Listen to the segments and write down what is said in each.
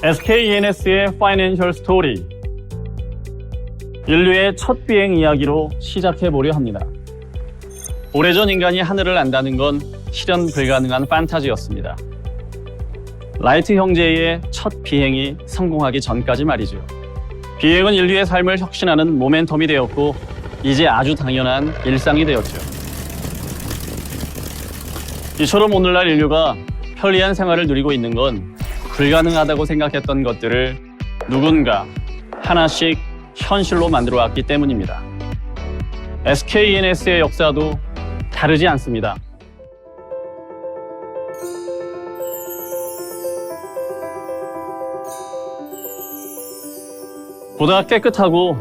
SK 파이낸셜 스토리, 인류의 첫 비행 이야기로 시작해보려 합니다. 오래전 인간이 하늘을 난다는 건 실현 불가능한 판타지였습니다. 라이트 형제의 첫 비행이 성공하기 전까지 말이죠. 비행은 인류의 삶을 혁신하는 모멘텀이 되었고 이제 아주 당연한 일상이 되었죠. 이처럼 오늘날 인류가 편리한 생활을 누리고 있는 건 불가능하다고 생각했던 것들을 누군가 하나씩 현실로 만들어 왔기 때문입니다. SKENS의 역사도 다르지 않습니다. 보다 깨끗하고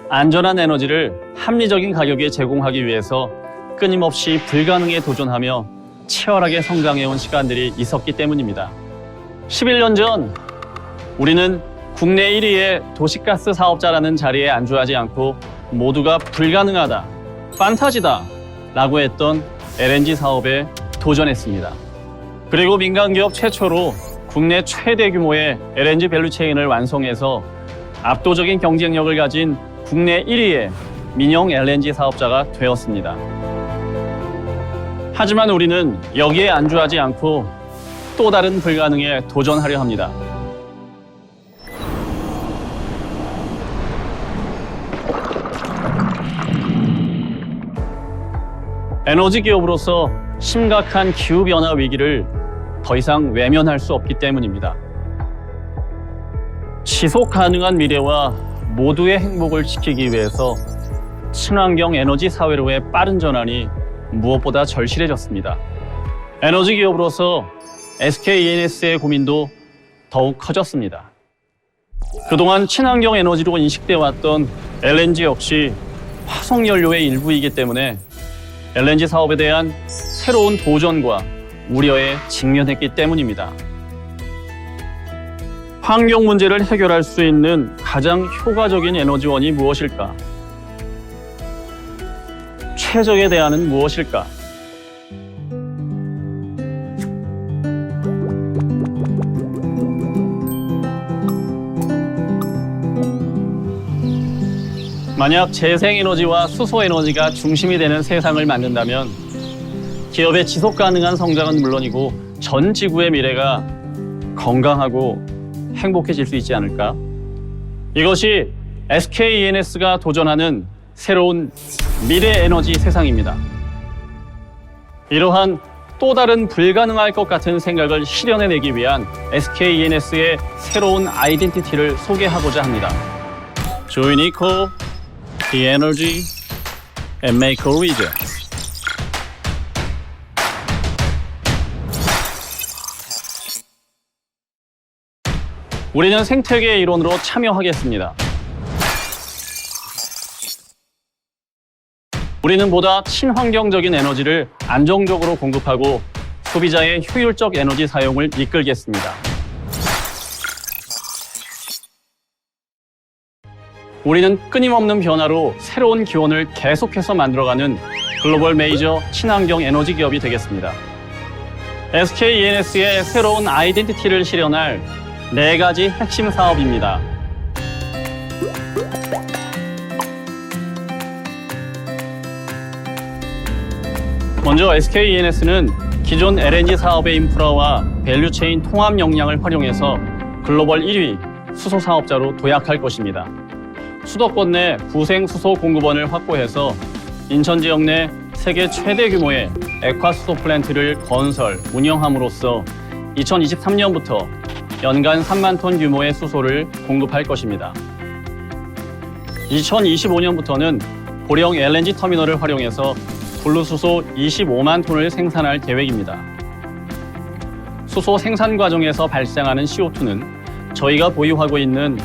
안전한 에너지를 합리적인 가격에 제공하기 위해서 끊임없이 불가능에 도전하며 치열하게 성장해온 시간들이 있었기 때문입니다. 11년 전 우리는 국내 1위의 도시가스 사업자라는 자리에 안주하지 않고 모두가 불가능하다, 판타지다 라고 했던 LNG 사업에 도전했습니다. 그리고 민간기업 최초로 국내 최대 규모의 LNG 밸류체인을 완성해서 압도적인 경쟁력을 가진 국내 1위의 민영 LNG 사업자가 되었습니다. 하지만 우리는 여기에 안주하지 않고 또 다른 불가능에 도전하려 합니다. 에너지 기업으로서 심각한 기후변화 위기를 더 이상 외면할 수 없기 때문입니다. 지속 가능한 미래와 모두의 행복을 지키기 위해서 친환경 에너지 사회로의 빠른 전환이 무엇보다 절실해졌습니다. 에너지 기업으로서 SKENS의 고민도 더욱 커졌습니다. 그동안 친환경 에너지로 인식되어 왔던 LNG 역시 화석연료의 일부이기 때문에 LNG 사업에 대한 새로운 도전과 우려에 직면했기 때문입니다. 환경 문제를 해결할 수 있는 가장 효과적인 에너지원이 무엇일까? 최적의 대안은 무엇일까? 만약 재생에너지와 수소에너지가 중심이 되는 세상을 만든다면 기업의 지속 가능한 성장은 물론이고 전 지구의 미래가 건강하고 행복해질 수 있지 않을까? 이것이 SKENS가 도전하는 새로운 미래 에너지 세상입니다. 이러한 또 다른 불가능할 것 같은 생각을 실현해내기 위한 SKENS의 새로운 아이덴티티를 소개하고자 합니다. Join eco the energy and make a region. 우리는 생태계의 일원으로 참여하겠습니다. 우리는 보다 친환경적인 에너지를 안정적으로 공급하고 소비자의 효율적 에너지 사용을 이끌겠습니다. 우리는 끊임없는 변화로 새로운 기원을 계속해서 만들어가는 글로벌 메이저 친환경 에너지 기업이 되겠습니다. SKENS의 새로운 아이덴티티를 실현할 4가지 핵심 사업입니다. 먼저 SKENS는 기존 LNG 사업의 인프라와 밸류체인 통합 역량을 활용해서 글로벌 1위 수소 사업자로 도약할 것입니다. 수도권 내 구생 수소 공급원을 확보해서 인천 지역 내 세계 최대 규모의 액화수소 플랜트를 건설, 운영함으로써 2023년부터 연간 3만 톤 규모의 수소를 공급할 것입니다. 2025년부터는 보령 LNG 터미널을 활용해서 분루수소 25만 톤을 생산할 계획입니다. 수소 생산 과정에서 발생하는 CO2는 저희가 보유하고 있는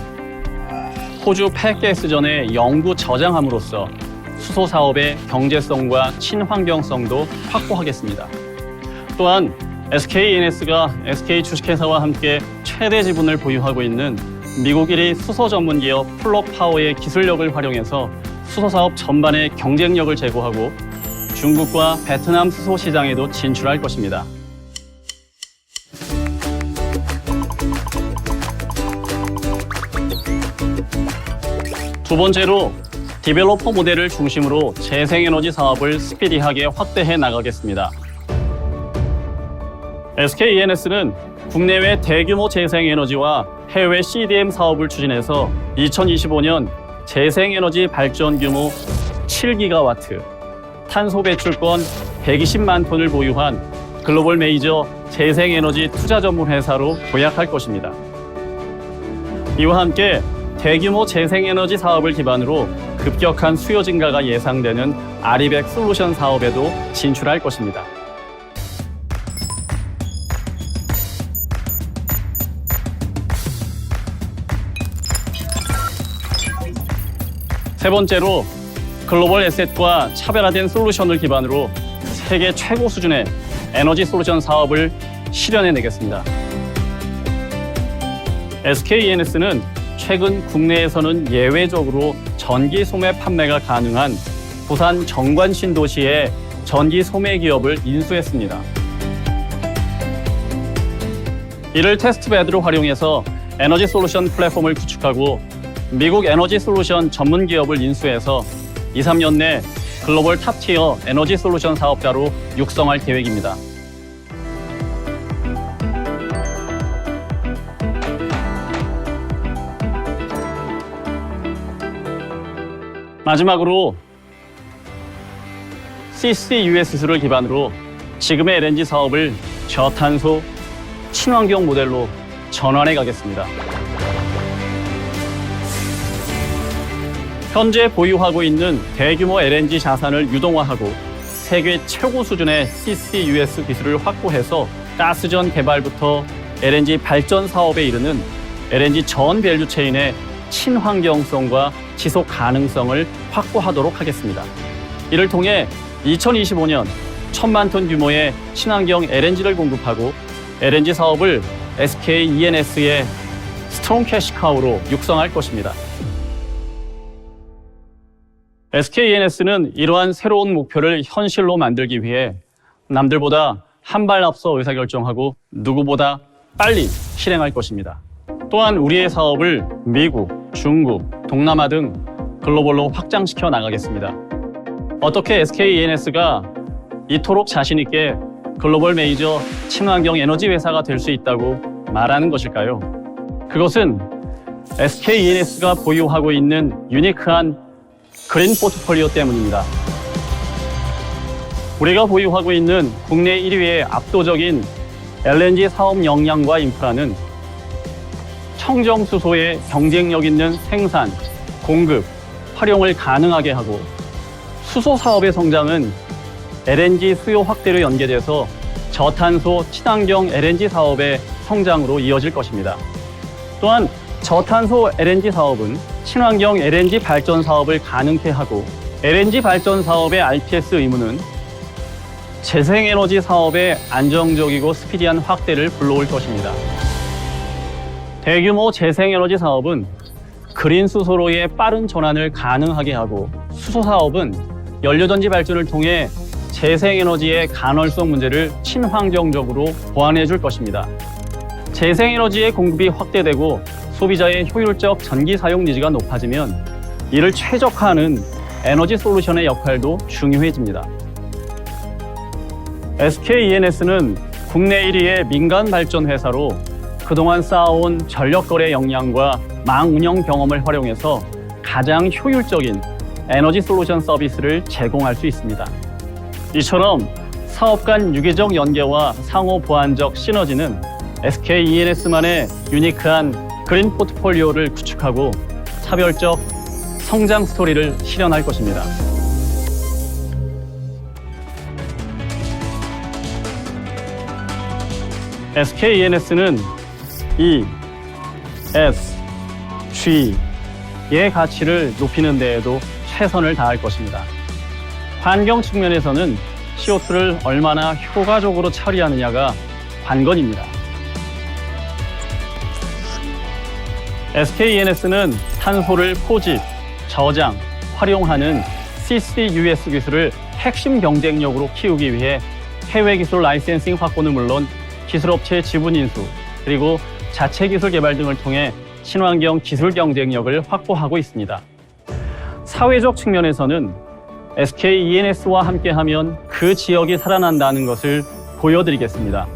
호주 폐가스전에 영구 저장함으로써 수소 사업의 경제성과 친환경성도 확보하겠습니다. 또한 SKENS가 SK 주식회사와 함께 최대 지분을 보유하고 있는 미국 1위 수소 전문 기업 플럭파워의 기술력을 활용해서 수소 사업 전반의 경쟁력을 제고하고 중국과 베트남 수소 시장에도 진출할 것입니다. 두 번째로 디벨로퍼 모델을 중심으로 재생에너지 사업을 스피디하게 확대해 나가겠습니다. SKENS는 국내외 대규모 재생에너지와 해외 CDM 사업을 추진해서 2025년 재생에너지 발전 규모 7기가와트, 탄소 배출권 120만 톤을 보유한 글로벌 메이저 재생에너지 투자 전문 회사로 도약할 것입니다. 이와 함께 대규모 재생에너지 사업을 기반으로 급격한 수요 증가가 예상되는 아리백 솔루션 사업에도 진출할 것입니다. 세 번째로 글로벌 에셋과 차별화된 솔루션을 기반으로 세계 최고 수준의 에너지 솔루션 사업을 실현해내겠습니다. SKENS는 최근 국내에서는 예외적으로 전기 소매 판매가 가능한 부산 정관 신도시의 전기 소매 기업을 인수했습니다. 이를 테스트베드로 활용해서 에너지 솔루션 플랫폼을 구축하고 미국 에너지 솔루션 전문 기업을 인수해서 2, 3년 내 글로벌 탑티어 에너지 솔루션 사업자로 육성할 계획입니다. 마지막으로 CCUS를 기반으로 지금의 LNG 사업을 저탄소, 친환경 모델로 전환해 가겠습니다. 현재 보유하고 있는 대규모 LNG 자산을 유동화하고 세계 최고 수준의 CCUS 기술을 확보해서 가스전 개발부터 LNG 발전 사업에 이르는 LNG 전 밸류 체인의 친환경성과 지속 가능성을 확보하도록 하겠습니다. 이를 통해 2025년 1,000만 톤 규모의 친환경 LNG를 공급하고 LNG 사업을 SKENS의 스트롱 캐시카우로 육성할 것입니다. SKENS는 이러한 새로운 목표를 현실로 만들기 위해 남들보다 한 발 앞서 의사결정하고 누구보다 빨리 실행할 것입니다. 또한 우리의 사업을 미국, 중국, 동남아 등 글로벌로 확장시켜 나가겠습니다. 어떻게 SKENS가 이토록 자신 있게 글로벌 메이저 친환경 에너지 회사가 될 수 있다고 말하는 것일까요? 그것은 SKENS가 보유하고 있는 유니크한 그린 포트폴리오 때문입니다. 우리가 보유하고 있는 국내 1위의 압도적인 LNG 사업 역량과 인프라는 청정수소의 경쟁력 있는 생산, 공급, 활용을 가능하게 하고 수소 사업의 성장은 LNG 수요 확대로 연계돼서 저탄소 친환경 LNG 사업의 성장으로 이어질 것입니다. 또한 저탄소 LNG 사업은 친환경 LNG 발전 사업을 가능케 하고 LNG 발전 사업의 RPS 의무는 재생에너지 사업의 안정적이고 스피디한 확대를 불러올 것입니다. 대규모 재생에너지 사업은 그린 수소로의 빠른 전환을 가능하게 하고 수소 사업은 연료전지 발전을 통해 재생에너지의 간헐성 문제를 친환경적으로 보완해 줄 것입니다. 재생에너지의 공급이 확대되고 소비자의 효율적 전기 사용 니즈가 높아지면 이를 최적화하는 에너지 솔루션의 역할도 중요해집니다. SKENS는 국내 1위의 민간 발전 회사로 그동안 쌓아온 전력 거래 역량과 망 운영 경험을 활용해서 가장 효율적인 에너지 솔루션 서비스를 제공할 수 있습니다. 이처럼 사업 간 유기적 연계와 상호 보완적 시너지는 SKENS만의 유니크한 그린 포트폴리오를 구축하고 차별적 성장 스토리를 실현할 것입니다. SKENS는 E, S, G의 가치를 높이는 데에도 최선을 다할 것입니다. 환경 측면에서는 CO2를 얼마나 효과적으로 처리하느냐가 관건입니다. SKENS는 탄소를 포집, 저장, 활용하는 CCUS 기술을 핵심 경쟁력으로 키우기 위해 해외 기술 라이센싱 확보는 물론 기술업체 지분 인수, 그리고 자체 기술 개발 등을 통해 친환경 기술 경쟁력을 확보하고 있습니다. 사회적 측면에서는 SK E&S와 함께하면 그 지역이 살아난다는 것을 보여드리겠습니다.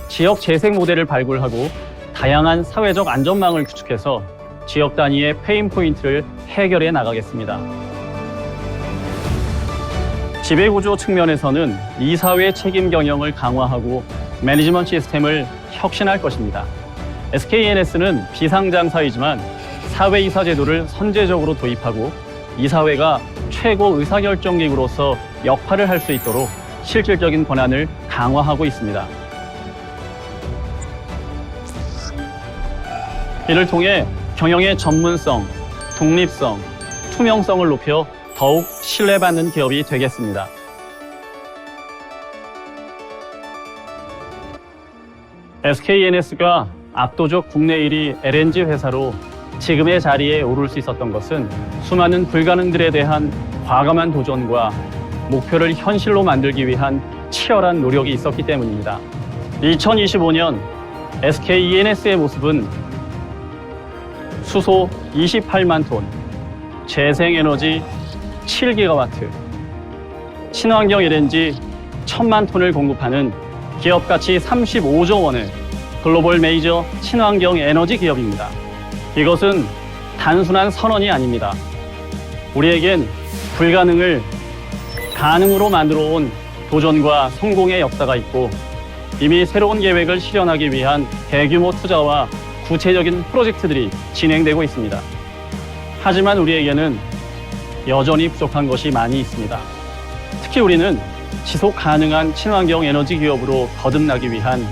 지역 재생 모델을 발굴하고 다양한 사회적 안전망을 구축해서 지역 단위의 페인 포인트를 해결해 나가겠습니다. 지배구조 측면에서는 이사회 책임 경영을 강화하고 매니지먼트 시스템을 혁신할 것입니다. SK E&S는 비상장사이지만 사회이사 제도를 선제적으로 도입하고 이사회가 최고 의사결정기구로서 역할을 할 수 있도록 실질적인 권한을 강화하고 있습니다. 이를 통해 경영의 전문성, 독립성, 투명성을 높여 더욱 신뢰받는 기업이 되겠습니다. SK E&S가 압도적 국내 1위 LNG 회사로 지금의 자리에 오를 수 있었던 것은 수많은 불가능들에 대한 과감한 도전과 목표를 현실로 만들기 위한 치열한 노력이 있었기 때문입니다. 2025년 SK E&S의 모습은 수소 28만 톤, 재생에너지 7기가와트, 친환경 LNG 1000만 톤을 공급하는 기업 가치 35조 원의 글로벌 메이저 친환경 에너지 기업입니다. 이것은 단순한 선언이 아닙니다. 우리에겐 불가능을 가능으로 만들어 온 도전과 성공의 역사가 있고 이미 새로운 계획을 실현하기 위한 대규모 투자와 구체적인 프로젝트들이 진행되고 있습니다. 하지만 우리에게는 여전히 부족한 것이 많이 있습니다. 특히 우리는 지속 가능한 친환경 에너지 기업으로 거듭나기 위한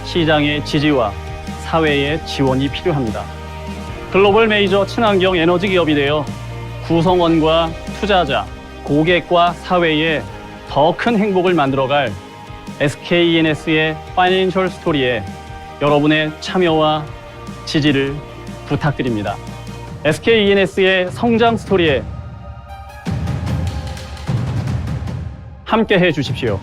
시장의 지지와 사회의 지원이 필요합니다. 글로벌 메이저 친환경 에너지 기업이 되어 구성원과 투자자, 고객과 사회에 더 큰 행복을 만들어갈 SK E&S의 파이낸셜 스토리에 여러분의 참여와 지지를 부탁드립니다. SK E&S의 성장 스토리에 함께해 주십시오.